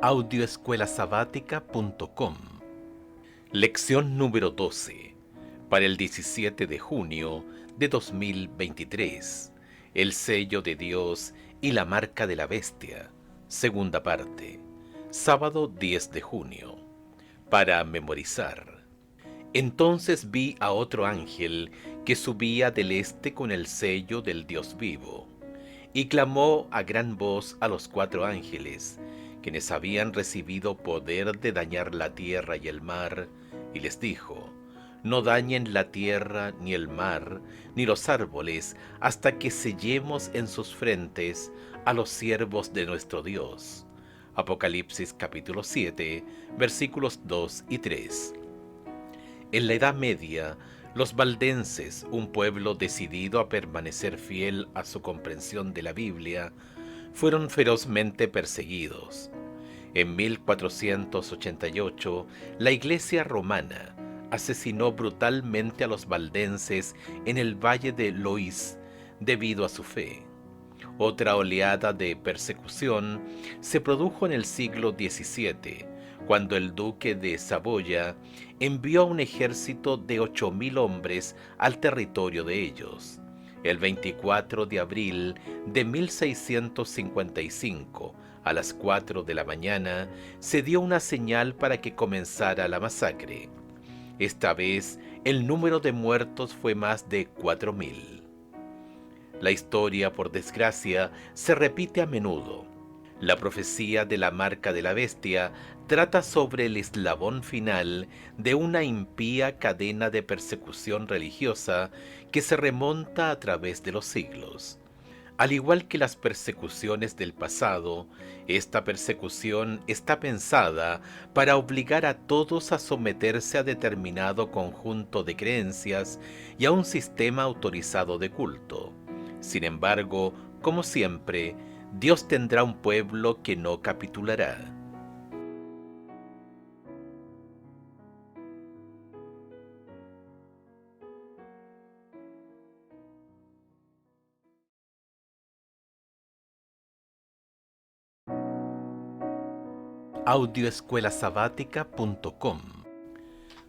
Audioescuelasabática.com. Lección número 12, para el 17 de junio de 2023. El sello de Dios y la marca de la bestia. Segunda parte. Sábado 10 de junio. Para memorizar. Entonces vi a otro ángel que subía del este con el sello del Dios vivo, y clamó a gran voz a los 4 ángeles, quienes habían recibido poder de dañar la tierra y el mar, y les dijo: no dañen la tierra, ni el mar, ni los árboles, hasta que sellemos en sus frentes a los siervos de nuestro Dios. Apocalipsis capítulo 7, versículos 2 y 3. En la Edad Media, los valdenses, un pueblo decidido a permanecer fiel a su comprensión de la Biblia, fueron ferozmente perseguidos. En 1488, la Iglesia romana asesinó brutalmente a los valdenses en el valle de Loís debido a su fe. Otra oleada de persecución se produjo en el siglo XVII, cuando el duque de Saboya envió un ejército de 8.000 hombres al territorio de ellos. El 24 de abril de 1655, a las 4 de la mañana, se dio una señal para que comenzara la masacre. Esta vez, el número de muertos fue más de 4.000. La historia, por desgracia, se repite a menudo. La profecía de la marca de la bestia trata sobre el eslabón final de una impía cadena de persecución religiosa que se remonta a través de los siglos. Al igual que las persecuciones del pasado, esta persecución está pensada para obligar a todos a someterse a determinado conjunto de creencias y a un sistema autorizado de culto. Sin embargo, como siempre, Dios tendrá un pueblo que no capitulará. Audioescuelasabática.com.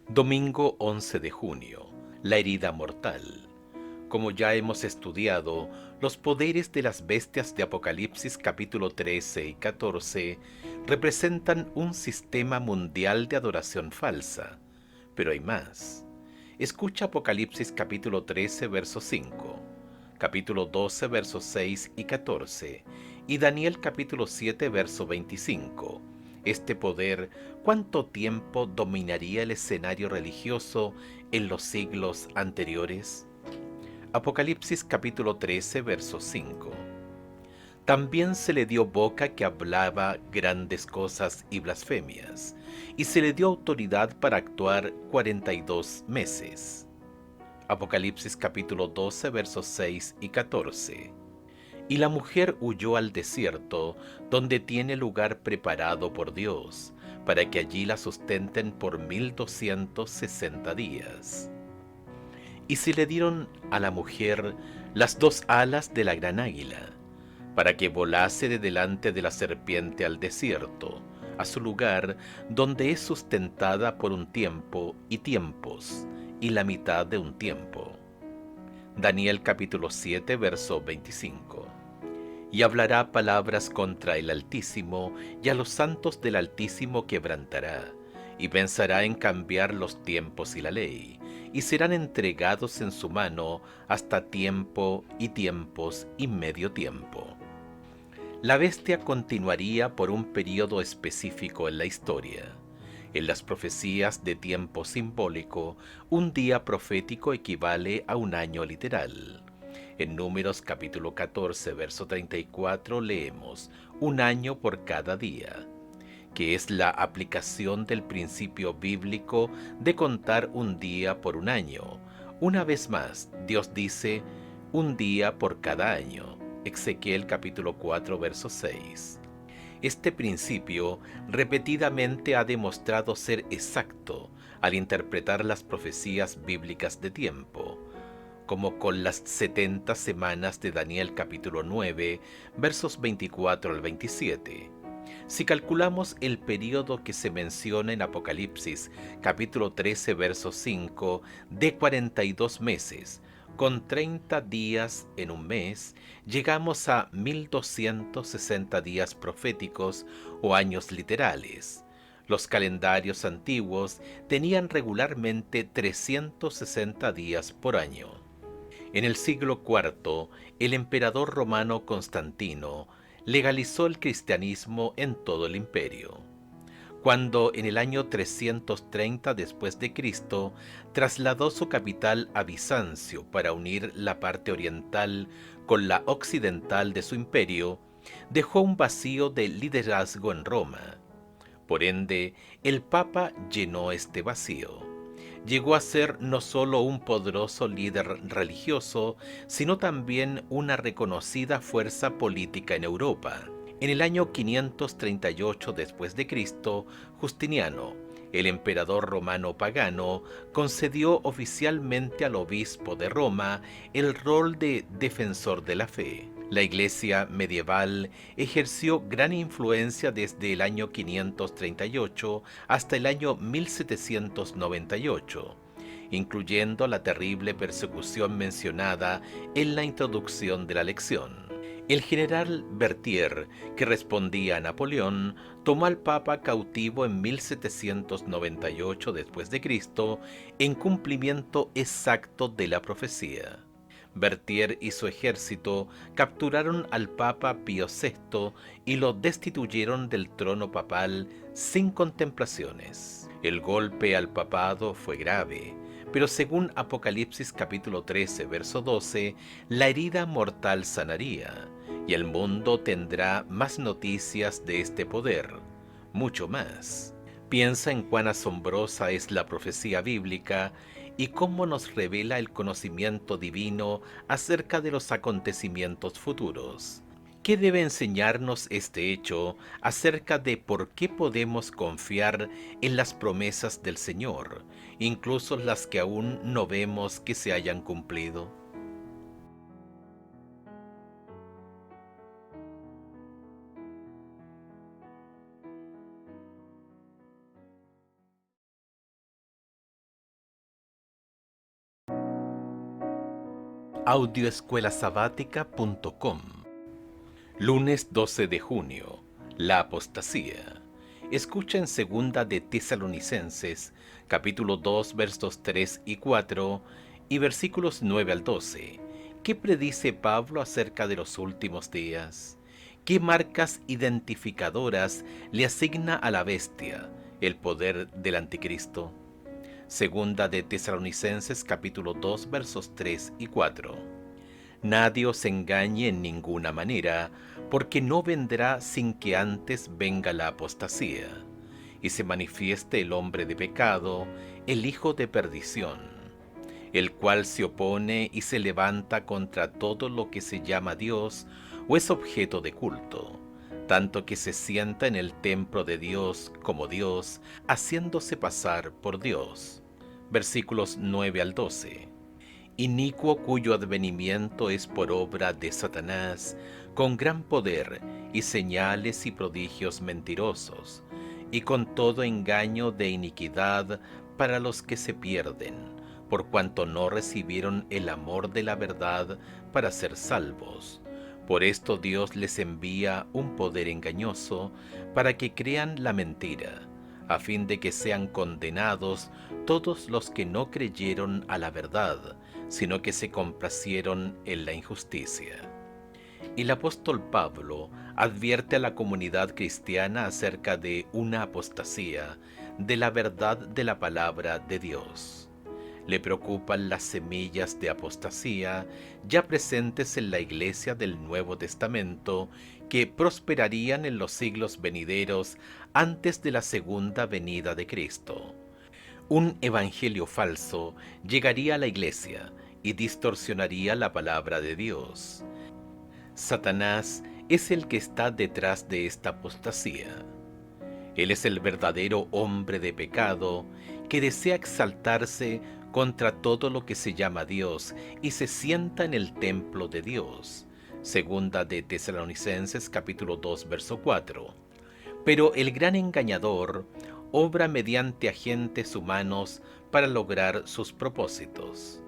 Domingo 11 de junio. La herida mortal. Como ya hemos estudiado, los poderes de las bestias de Apocalipsis capítulo 13 y 14 representan un sistema mundial de adoración falsa. Pero hay más. Escucha Apocalipsis capítulo 13 verso 5, capítulo 12 versos 6 y 14 y Daniel capítulo 7 verso 25. Este poder, ¿cuánto tiempo dominaría el escenario religioso en los siglos anteriores? Apocalipsis capítulo 13, verso 5. También se le dio boca que hablaba grandes cosas y blasfemias, y se le dio autoridad para actuar 42 meses. Apocalipsis capítulo 12, versos 6 y 14. Y la mujer huyó al desierto, donde tiene lugar preparado por Dios, para que allí la sustenten por 1260 días. Y se le dieron a la mujer las 2 alas de la gran águila, para que volase de delante de la serpiente al desierto, a su lugar donde es sustentada por un tiempo y tiempos, y la mitad de un tiempo. Daniel capítulo 7, verso 25. Y hablará palabras contra el Altísimo, y a los santos del Altísimo quebrantará, y pensará en cambiar los tiempos y la ley, y serán entregados en su mano hasta tiempo y tiempos y medio tiempo. La bestia continuaría por un período específico en la historia. En las profecías de tiempo simbólico, un día profético equivale a un año literal. En Números capítulo 14, verso 34 leemos: un año por cada día, que es la aplicación del principio bíblico de contar un día por un año. Una vez más, Dios dice: un día por cada año. Ezequiel capítulo 4, verso 6. Este principio repetidamente ha demostrado ser exacto al interpretar las profecías bíblicas de tiempo, como con las 70 semanas de Daniel capítulo 9, versos 24 al 27. Si calculamos el período que se menciona en Apocalipsis, capítulo 13, verso 5, de 42 meses, con 30 días en un mes, llegamos a 1260 días proféticos o años literales. Los calendarios antiguos tenían regularmente 360 días por año. En el siglo IV, el emperador romano Constantino legalizó el cristianismo en todo el imperio. Cuando en el año 330 después de Cristo trasladó su capital a Bizancio para unir la parte oriental con la occidental de su imperio, dejó un vacío de liderazgo en Roma. Por ende, el Papa llenó este vacío. Llegó a ser no solo un poderoso líder religioso, sino también una reconocida fuerza política en Europa. En el año 538 después de Cristo, Justiniano, el emperador romano pagano, concedió oficialmente al obispo de Roma el rol de defensor de la fe. La Iglesia medieval ejerció gran influencia desde el año 538 hasta el año 1798, incluyendo la terrible persecución mencionada en la introducción de la lección. El general Berthier, que respondía a Napoleón, tomó al Papa cautivo en 1798 después de Cristo, en cumplimiento exacto de la profecía. Berthier y su ejército capturaron al Papa Pío VI y lo destituyeron del trono papal sin contemplaciones. El golpe al papado fue grave, pero según Apocalipsis capítulo 13, verso 12, la herida mortal sanaría, y el mundo tendrá más noticias de este poder, mucho más. Piensa en cuán asombrosa es la profecía bíblica y cómo nos revela el conocimiento divino acerca de los acontecimientos futuros. ¿Qué debe enseñarnos este hecho acerca de por qué podemos confiar en las promesas del Señor, incluso las que aún no vemos que se hayan cumplido? Audioescuelasabática.com. Lunes 12 de junio. La apostasía. Escucha en segunda de Tesalonicenses, capítulo 2, versos 3 y 4 y versículos 9 al 12. ¿Qué predice Pablo acerca de los últimos días? ¿Qué marcas identificadoras le asigna a la bestia, el poder del anticristo? Segunda de Tesalonicenses capítulo 2 versos 3 y 4. Nadie os engañe en ninguna manera, porque no vendrá sin que antes venga la apostasía, y se manifieste el hombre de pecado, el hijo de perdición, el cual se opone y se levanta contra todo lo que se llama Dios o es objeto de culto, tanto que se sienta en el templo de Dios como Dios, haciéndose pasar por Dios. Versículos 9 al 12. Inicuo cuyo advenimiento es por obra de Satanás, con gran poder y señales y prodigios mentirosos, y con todo engaño de iniquidad para los que se pierden, por cuanto no recibieron el amor de la verdad para ser salvos. Por esto Dios les envía un poder engañoso para que crean la mentira, a fin de que sean condenados todos los que no creyeron a la verdad, sino que se complacieron en la injusticia. El apóstol Pablo advierte a la comunidad cristiana acerca de una apostasía de la verdad de la palabra de Dios. Le preocupan las semillas de apostasía ya presentes en la iglesia del Nuevo Testamento que prosperarían en los siglos venideros antes de la segunda venida de Cristo. Un evangelio falso llegaría a la iglesia y distorsionaría la palabra de Dios. Satanás es el que está detrás de esta apostasía. Él es el verdadero hombre de pecado que desea exaltarse contra todo lo que se llama Dios y se sienta en el templo de Dios. Segunda de Tesalonicenses capítulo 2 verso 4. Pero el gran engañador obra mediante agentes humanos para lograr sus propósitos.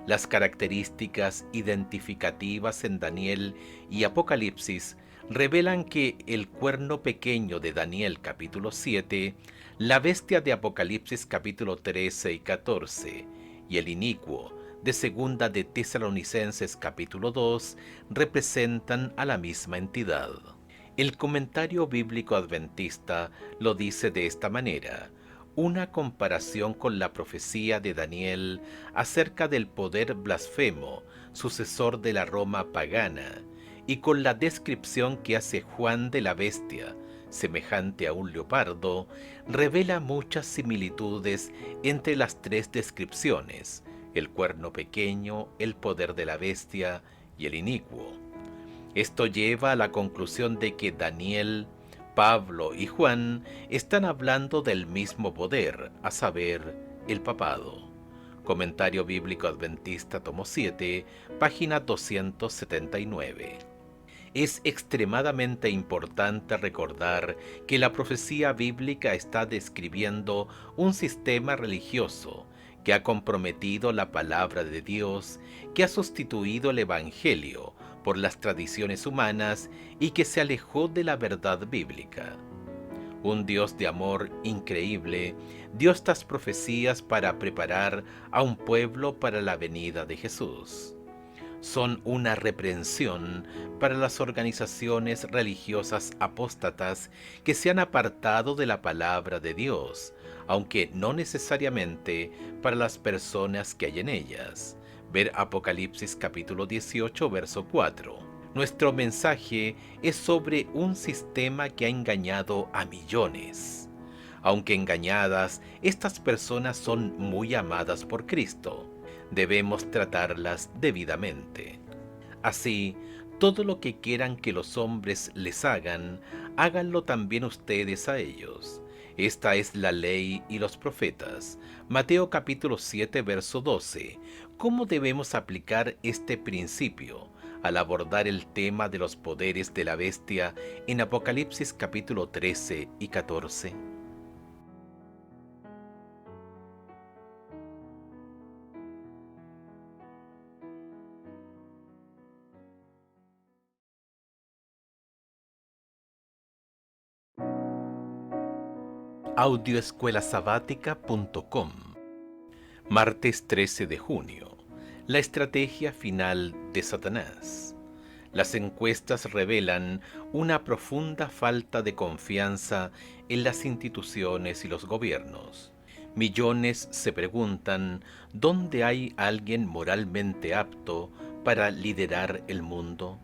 Las características identificativas en Daniel y Apocalipsis revelan que el cuerno pequeño de Daniel capítulo 7, la bestia de Apocalipsis capítulo 13 y 14 y el inicuo de Segunda de Tesalonicenses capítulo 2 representan a la misma entidad. El comentario bíblico adventista lo dice de esta manera: una comparación con la profecía de Daniel acerca del poder blasfemo, sucesor de la Roma pagana, y con la descripción que hace Juan de la bestia, semejante a un leopardo, revela muchas similitudes entre las tres descripciones: el cuerno pequeño, el poder de la bestia y el inicuo. Esto lleva a la conclusión de que Daniel, Pablo y Juan están hablando del mismo poder, a saber, el papado. Comentario Bíblico Adventista, tomo 7, página 279. Es extremadamente importante recordar que la profecía bíblica está describiendo un sistema religioso que ha comprometido la palabra de Dios, que ha sustituido el Evangelio por las tradiciones humanas y que se alejó de la verdad bíblica. Un Dios de amor increíble dio estas profecías para preparar a un pueblo para la venida de Jesús. Son una reprensión para las organizaciones religiosas apóstatas que se han apartado de la palabra de Dios, aunque no necesariamente para las personas que hay en ellas. Ver Apocalipsis capítulo 18, verso 4. Nuestro mensaje es sobre un sistema que ha engañado a millones. Aunque engañadas, estas personas son muy amadas por Cristo. Debemos tratarlas debidamente. Así, todo lo que quieran que los hombres les hagan, háganlo también ustedes a ellos. Esta es la ley y los profetas. Mateo capítulo 7, verso 12. ¿Cómo debemos aplicar este principio al abordar el tema de los poderes de la bestia en Apocalipsis capítulo 13 y 14? Audioescuelasabática.com. Martes 13 de junio. La estrategia final de Satanás. Las encuestas revelan una profunda falta de confianza en las instituciones y los gobiernos. Millones se preguntan ¿dónde hay alguien moralmente apto para liderar el mundo?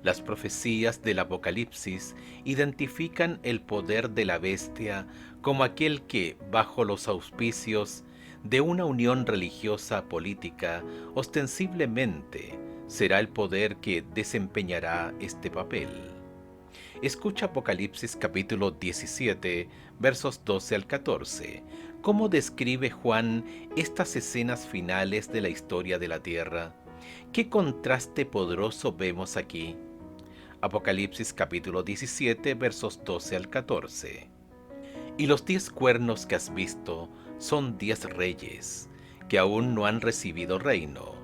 Las profecías del Apocalipsis identifican el poder de la bestia como aquel que, bajo los auspicios de una unión religiosa política, ostensiblemente será el poder que desempeñará este papel. Escucha Apocalipsis capítulo 17, versos 12 al 14. ¿Cómo describe Juan estas escenas finales de la historia de la tierra? ¿Qué contraste poderoso vemos aquí? Apocalipsis capítulo 17, versos 12 al 14. Y los 10 cuernos que has visto son 10 reyes, que aún no han recibido reino,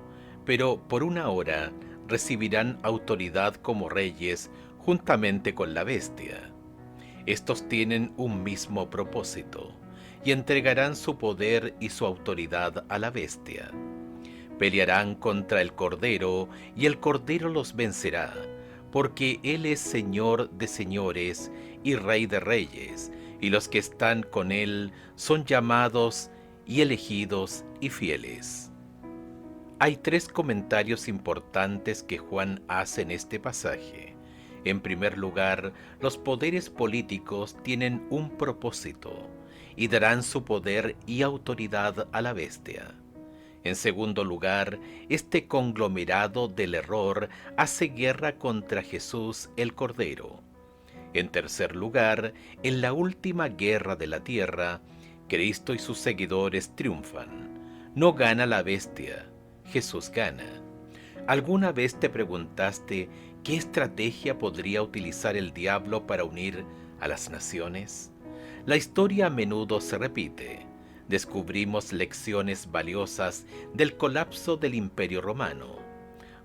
pero por una hora recibirán autoridad como reyes juntamente con la bestia. Estos tienen un mismo propósito, y entregarán su poder y su autoridad a la bestia. Pelearán contra el Cordero, y el Cordero los vencerá, porque Él es Señor de señores y Rey de reyes, y los que están con Él son llamados y elegidos y fieles. Hay 3 comentarios importantes que Juan hace en este pasaje. En primer lugar, los poderes políticos tienen un propósito y darán su poder y autoridad a la bestia. En segundo lugar, este conglomerado del error hace guerra contra Jesús el Cordero. En tercer lugar, en la última guerra de la tierra, Cristo y sus seguidores triunfan. No gana la bestia, Jesús gana. ¿Alguna vez te preguntaste qué estrategia podría utilizar el diablo para unir a las naciones? La historia a menudo se repite. Descubrimos lecciones valiosas del colapso del Imperio Romano.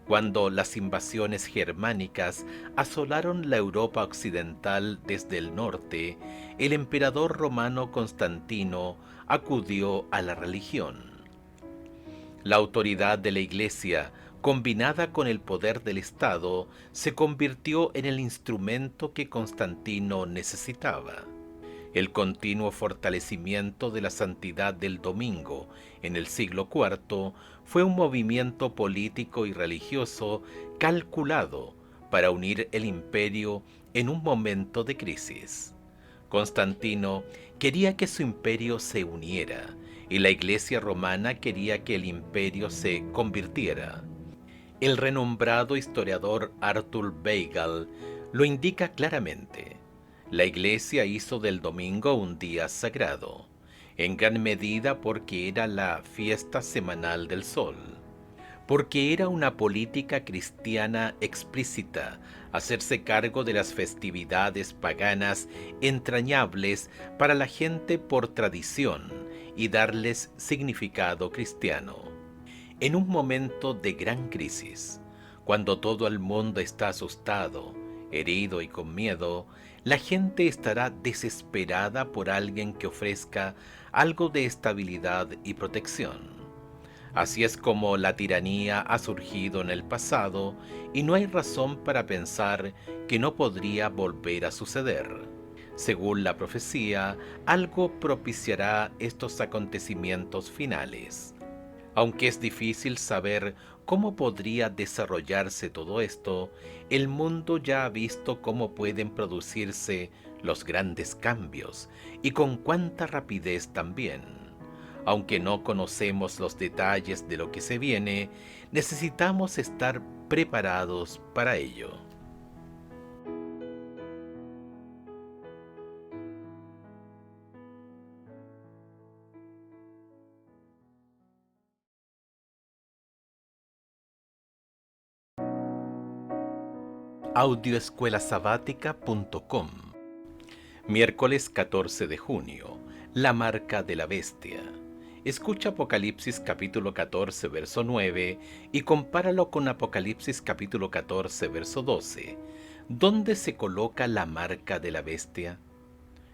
Cuando las invasiones germánicas asolaron la Europa occidental desde el norte, el emperador romano Constantino acudió a la religión. La autoridad de la Iglesia, combinada con el poder del Estado, se convirtió en el instrumento que Constantino necesitaba. El continuo fortalecimiento de la santidad del domingo en el siglo IV fue un movimiento político y religioso calculado para unir el imperio en un momento de crisis. Constantino quería que su imperio se uniera y la Iglesia romana quería que el imperio se convirtiera. El renombrado historiador Arthur Weigel lo indica claramente. La Iglesia hizo del domingo un día sagrado, en gran medida porque era la fiesta semanal del sol, porque era una política cristiana explícita hacerse cargo de las festividades paganas entrañables para la gente por tradición y darles significado cristiano. En un momento de gran crisis, cuando todo el mundo está asustado, herido y con miedo, la gente estará desesperada por alguien que ofrezca algo de estabilidad y protección. Así es como la tiranía ha surgido en el pasado y no hay razón para pensar que no podría volver a suceder. Según la profecía, algo propiciará estos acontecimientos finales. Aunque es difícil saber cómo podría desarrollarse todo esto, el mundo ya ha visto cómo pueden producirse los grandes cambios y con cuánta rapidez también. Aunque no conocemos los detalles de lo que se viene, necesitamos estar preparados para ello. Audioescuelasabática.com. Miércoles 14 de junio. La marca de la bestia. Escucha Apocalipsis capítulo 14 verso 9 y compáralo con Apocalipsis capítulo 14 verso 12. ¿Dónde se coloca la marca de la bestia?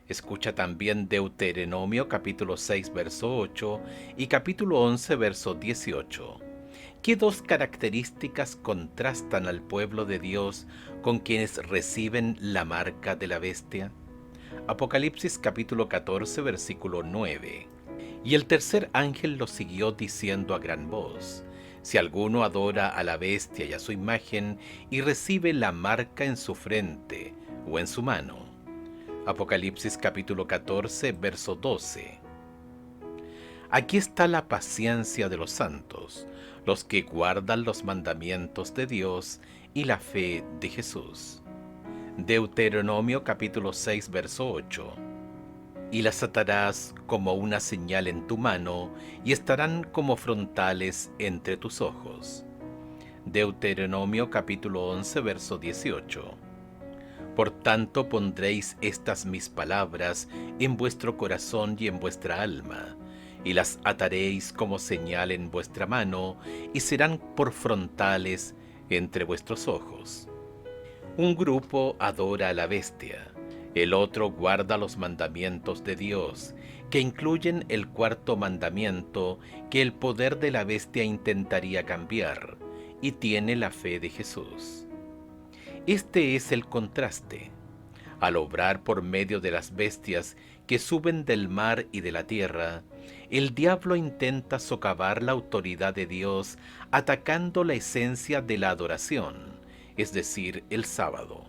Escucha también Deuteronomio capítulo 6 verso 8 y capítulo 11 verso 18. ¿Qué dos características contrastan al pueblo de Dios con quienes reciben la marca de la bestia? Apocalipsis capítulo 14 versículo 9. Y el tercer ángel lo siguió diciendo a gran voz: si alguno adora a la bestia y a su imagen y recibe la marca en su frente o en su mano. Apocalipsis capítulo 14 verso 12. Aquí está la paciencia de los santos, los que guardan los mandamientos de Dios y la fe de Jesús. Deuteronomio capítulo 6 verso 8. Y las atarás como una señal en tu mano y estarán como frontales entre tus ojos. Deuteronomio capítulo 11 verso 18. Por tanto pondréis estas mis palabras en vuestro corazón y en vuestra alma, y las ataréis como señal en vuestra mano, y serán por frontales entre vuestros ojos. Un grupo adora a la bestia, el otro guarda los mandamientos de Dios, que incluyen el cuarto mandamiento que el poder de la bestia intentaría cambiar, y tiene la fe de Jesús. Este es el contraste. Al obrar por medio de las bestias que suben del mar y de la tierra, el diablo intenta socavar la autoridad de Dios atacando la esencia de la adoración, es decir, el sábado.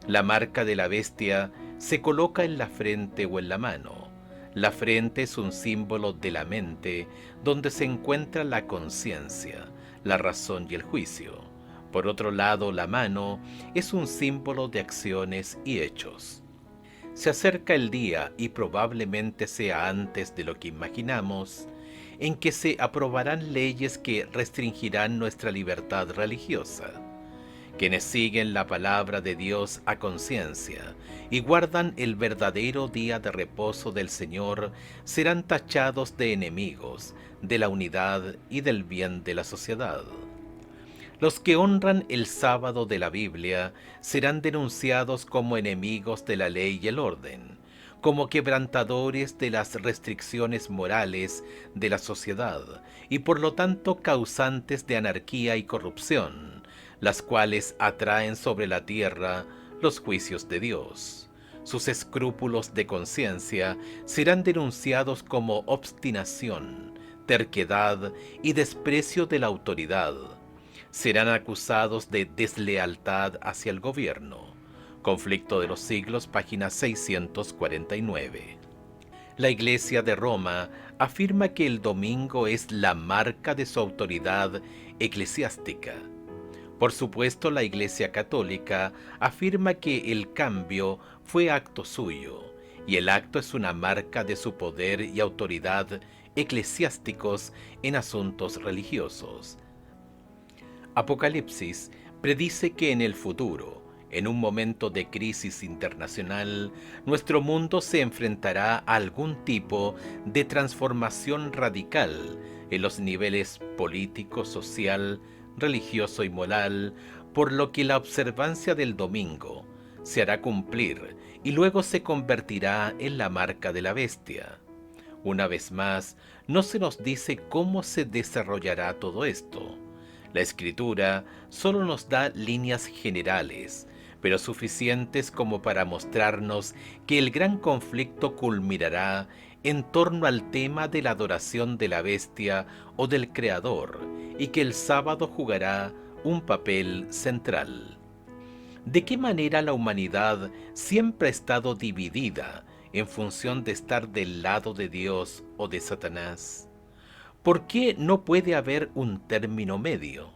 La marca de la bestia se coloca en la frente o en la mano. La frente es un símbolo de la mente, donde se encuentra la conciencia, la razón y el juicio. Por otro lado, la mano es un símbolo de acciones y hechos. Se acerca el día, y probablemente sea antes de lo que imaginamos, en que se aprobarán leyes que restringirán nuestra libertad religiosa, Quienes siguen la palabra de Dios a conciencia y guardan el verdadero día de reposo del Señor serán tachados de enemigos de la unidad y del bien de la sociedad. Los que honran el sábado de la Biblia serán denunciados como enemigos de la ley y el orden, como quebrantadores de las restricciones morales de la sociedad y por lo tanto causantes de anarquía y corrupción, las cuales atraen sobre la tierra los juicios de Dios. Sus escrúpulos de conciencia serán denunciados como obstinación, terquedad y desprecio de la autoridad. Serán acusados de deslealtad hacia el gobierno. Conflicto de los Siglos, página 649. La Iglesia de Roma afirma que el domingo es la marca de su autoridad eclesiástica. Por supuesto, la Iglesia Católica afirma que el cambio fue acto suyo, y el acto es una marca de su poder y autoridad eclesiásticos en asuntos religiosos. Apocalipsis predice que en el futuro, en un momento de crisis internacional, nuestro mundo se enfrentará a algún tipo de transformación radical en los niveles político, social, religioso y moral, por lo que la observancia del domingo se hará cumplir y luego se convertirá en la marca de la bestia. Una vez más, no se nos dice cómo se desarrollará todo esto. La Escritura solo nos da líneas generales, pero suficientes como para mostrarnos que el gran conflicto culminará en torno al tema de la adoración de la bestia o del Creador, y que el sábado jugará un papel central. ¿De qué manera la humanidad siempre ha estado dividida en función de estar del lado de Dios o de Satanás? ¿Por qué no puede haber un término medio?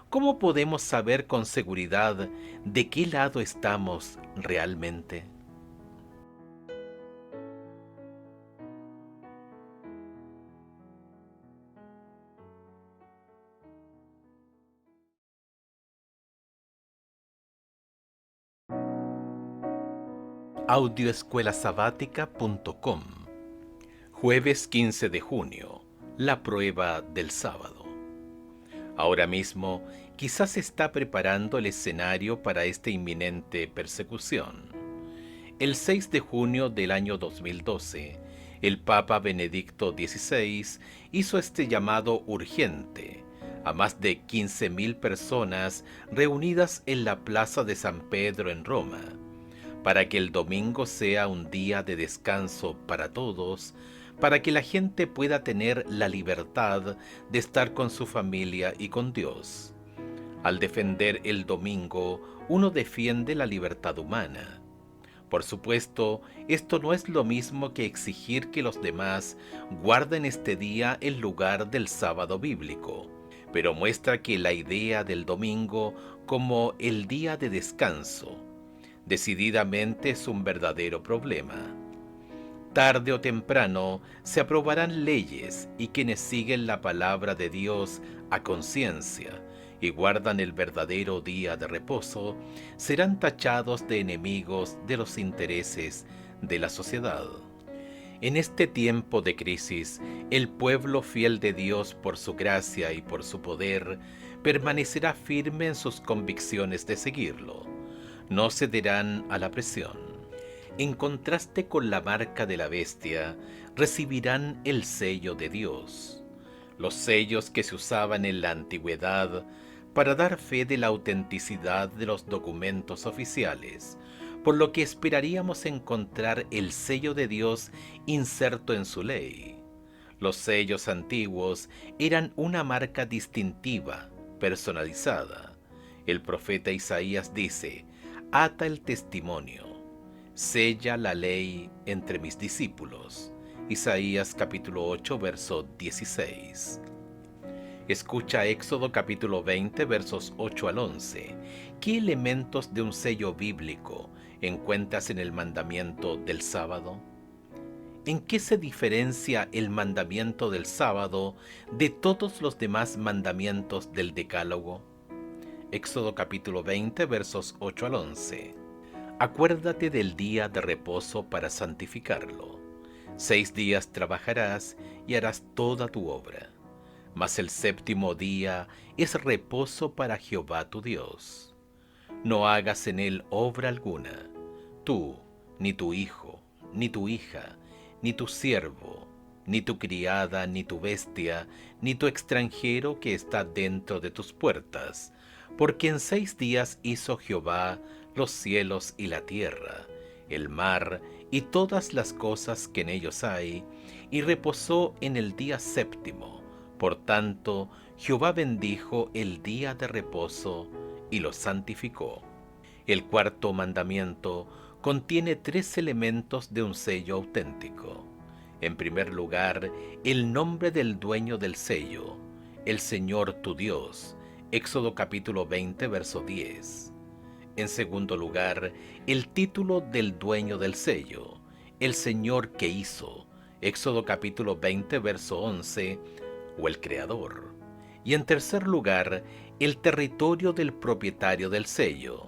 ¿Cómo podemos saber con seguridad de qué lado estamos realmente? Audioescuelasabática.com. Jueves 15 de junio. La prueba del sábado. Ahora mismo, quizás se está preparando el escenario para esta inminente persecución. El 6 de junio del año 2012, el Papa Benedicto XVI hizo este llamado urgente a más de 15.000 personas reunidas en la Plaza de San Pedro en Roma, para que el domingo sea un día de descanso para todos, para que la gente pueda tener la libertad de estar con su familia y con Dios. Al defender el domingo, uno defiende la libertad humana. Por supuesto, esto no es lo mismo que exigir que los demás guarden este día en lugar del sábado bíblico, pero muestra que la idea del domingo como el día de descanso decididamente es un verdadero problema. Tarde o temprano se aprobarán leyes y quienes siguen la palabra de Dios a conciencia y guardan el verdadero día de reposo serán tachados de enemigos de los intereses de la sociedad. En este tiempo de crisis, el pueblo fiel de Dios por su gracia y por su poder permanecerá firme en sus convicciones de seguirlo. No cederán a la presión. En contraste con la marca de la bestia, recibirán el sello de Dios. Los sellos que se usaban en la antigüedad para dar fe de la autenticidad de los documentos oficiales, por lo que esperaríamos encontrar el sello de Dios inserto en su ley. Los sellos antiguos eran una marca distintiva, personalizada. El profeta Isaías dice: ata el testimonio, sella la ley entre mis discípulos. Isaías capítulo 8, verso 16. Escucha Éxodo capítulo 20, versos 8 al 11. ¿Qué elementos de un sello bíblico encuentras en el mandamiento del sábado? ¿En qué se diferencia el mandamiento del sábado de todos los demás mandamientos del Decálogo? Éxodo capítulo 20, versos 8 al 11. Acuérdate del día de reposo para santificarlo. 6 días trabajarás y harás toda tu obra. Mas el séptimo día es reposo para Jehová tu Dios. No hagas en él obra alguna, tú, ni tu hijo, ni tu hija, ni tu siervo, ni tu criada, ni tu bestia, ni tu extranjero que está dentro de tus puertas, porque en 6 días hizo Jehová los cielos y la tierra, el mar y todas las cosas que en ellos hay, y reposó en el día séptimo. Por tanto, Jehová bendijo el día de reposo y lo santificó. El cuarto mandamiento contiene 3 elementos de un sello auténtico. En primer lugar, el nombre del dueño del sello, el Señor tu Dios, Éxodo capítulo 20, verso 10. En segundo lugar, el título del dueño del sello, el Señor que hizo, Éxodo capítulo 20, verso 11, o el Creador. Y en tercer lugar, el territorio del propietario del sello,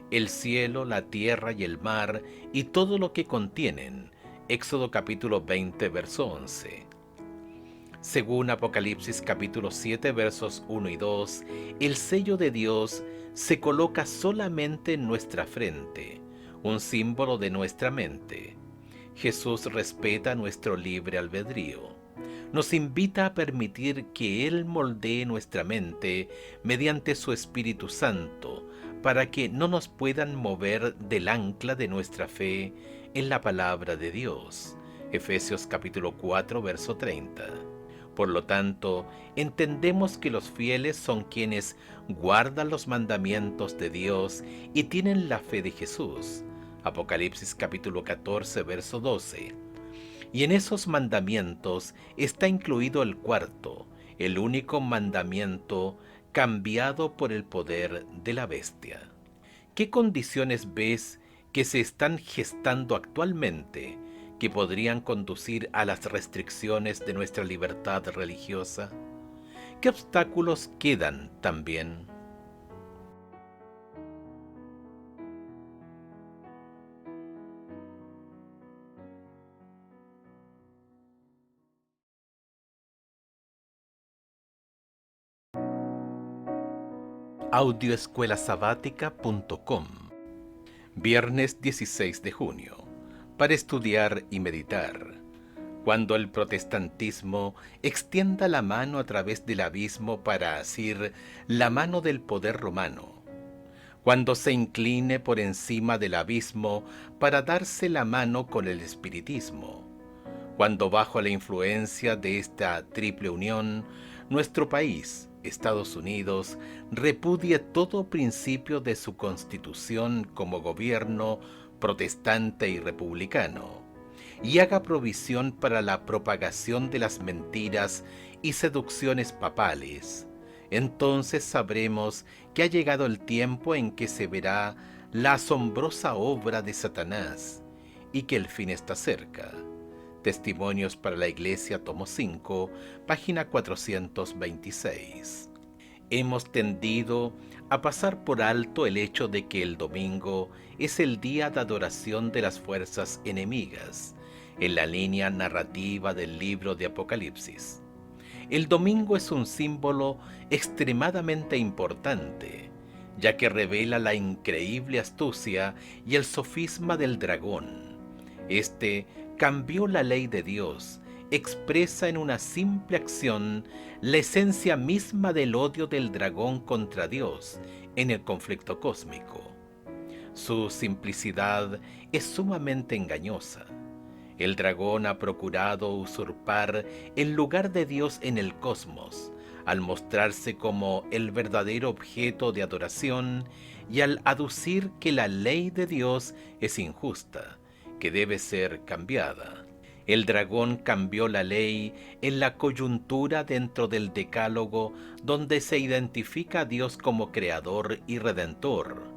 el cielo, la tierra y el mar y todo lo que contienen, Éxodo capítulo 20, verso 11. Según Apocalipsis capítulo 7, versos 1 y 2, el sello de Dios se coloca solamente en nuestra frente, un símbolo de nuestra mente. Jesús respeta nuestro libre albedrío. Nos invita a permitir que Él moldee nuestra mente mediante su Espíritu Santo, para que no nos puedan mover del ancla de nuestra fe en la palabra de Dios. Efesios capítulo 4, verso 30. Por lo tanto, entendemos que los fieles son quienes guardan los mandamientos de Dios y tienen la fe de Jesús. Apocalipsis capítulo 14, verso 12. Y en esos mandamientos está incluido el cuarto, el único mandamiento cambiado por el poder de la bestia. ¿Qué condiciones ves que se están gestando actualmente que podrían conducir a las restricciones de nuestra libertad religiosa? ¿Qué obstáculos quedan también? Audioescuelasabática.com. Viernes 16 de junio. Para estudiar y meditar. Cuando el protestantismo extienda la mano a través del abismo para asir la mano del poder romano. Cuando se incline por encima del abismo para darse la mano con el espiritismo. Cuando bajo la influencia de esta triple unión, nuestro país, Estados Unidos, repudie todo principio de su constitución como gobierno protestante y republicano, y haga provisión para la propagación de las mentiras y seducciones papales, entonces sabremos que ha llegado el tiempo en que se verá la asombrosa obra de Satanás, y que el fin está cerca. Testimonios para la Iglesia, tomo 5, página 426. Hemos tendido a pasar por alto el hecho de que el domingo es el día de adoración de las fuerzas enemigas, en la línea narrativa del libro de Apocalipsis. El domingo es un símbolo extremadamente importante, ya que revela la increíble astucia y el sofisma del dragón. Este cambió la ley de Dios, expresa en una simple acción la esencia misma del odio del dragón contra Dios en el conflicto cósmico. Su simplicidad es sumamente engañosa. El dragón ha procurado usurpar el lugar de Dios en el cosmos, al mostrarse como el verdadero objeto de adoración y al aducir que la ley de Dios es injusta, que debe ser cambiada. El dragón cambió la ley en la coyuntura dentro del Decálogo, donde se identifica a Dios como Creador y Redentor,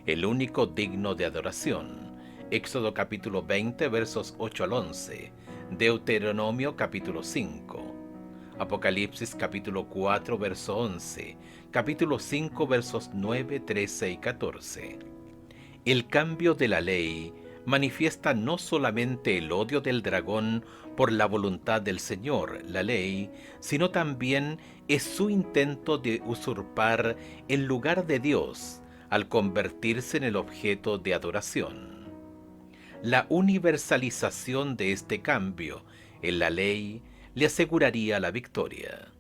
el único digno de adoración. Éxodo capítulo 20, versos 8 al 11, Deuteronomio capítulo 5. Apocalipsis capítulo 4, verso 11, capítulo 5, versos 9, 13 y 14. El cambio de la ley manifiesta no solamente el odio del dragón por la voluntad del Señor, la ley, sino también es su intento de usurpar el lugar de Dios al convertirse en el objeto de adoración. La universalización de este cambio en la ley le aseguraría la victoria.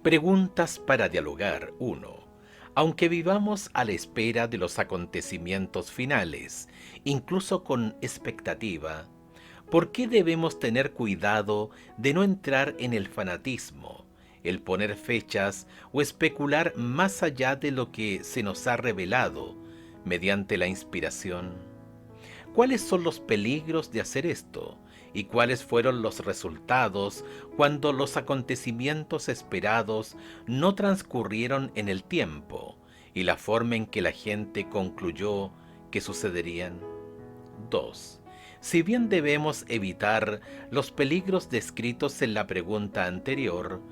Preguntas para dialogar. 1. Aunque vivamos a la espera de los acontecimientos finales, incluso con expectativa, ¿por qué debemos tener cuidado de no entrar en el fanatismo, el poner fechas o especular más allá de lo que se nos ha revelado mediante la inspiración? ¿Cuáles son los peligros de hacer esto? ¿Y cuáles fueron los resultados cuando los acontecimientos esperados no transcurrieron en el tiempo y la forma en que la gente concluyó que sucederían? 2. Si bien debemos evitar los peligros descritos en la pregunta anterior,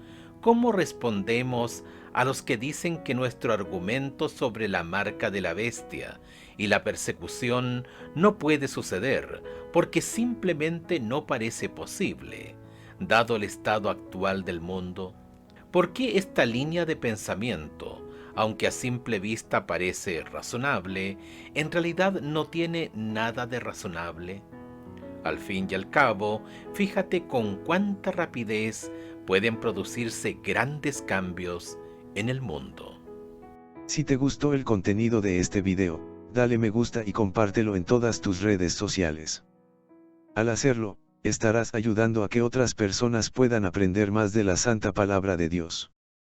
¿cómo respondemos a los que dicen que nuestro argumento sobre la marca de la bestia y la persecución no puede suceder porque simplemente no parece posible, dado el estado actual del mundo? ¿Por qué esta línea de pensamiento, aunque a simple vista parece razonable, en realidad no tiene nada de razonable? Al fin y al cabo, fíjate con cuánta rapidez pueden producirse grandes cambios en el mundo. Si te gustó el contenido de este video, dale me gusta y compártelo en todas tus redes sociales. Al hacerlo, estarás ayudando a que otras personas puedan aprender más de la Santa Palabra de Dios.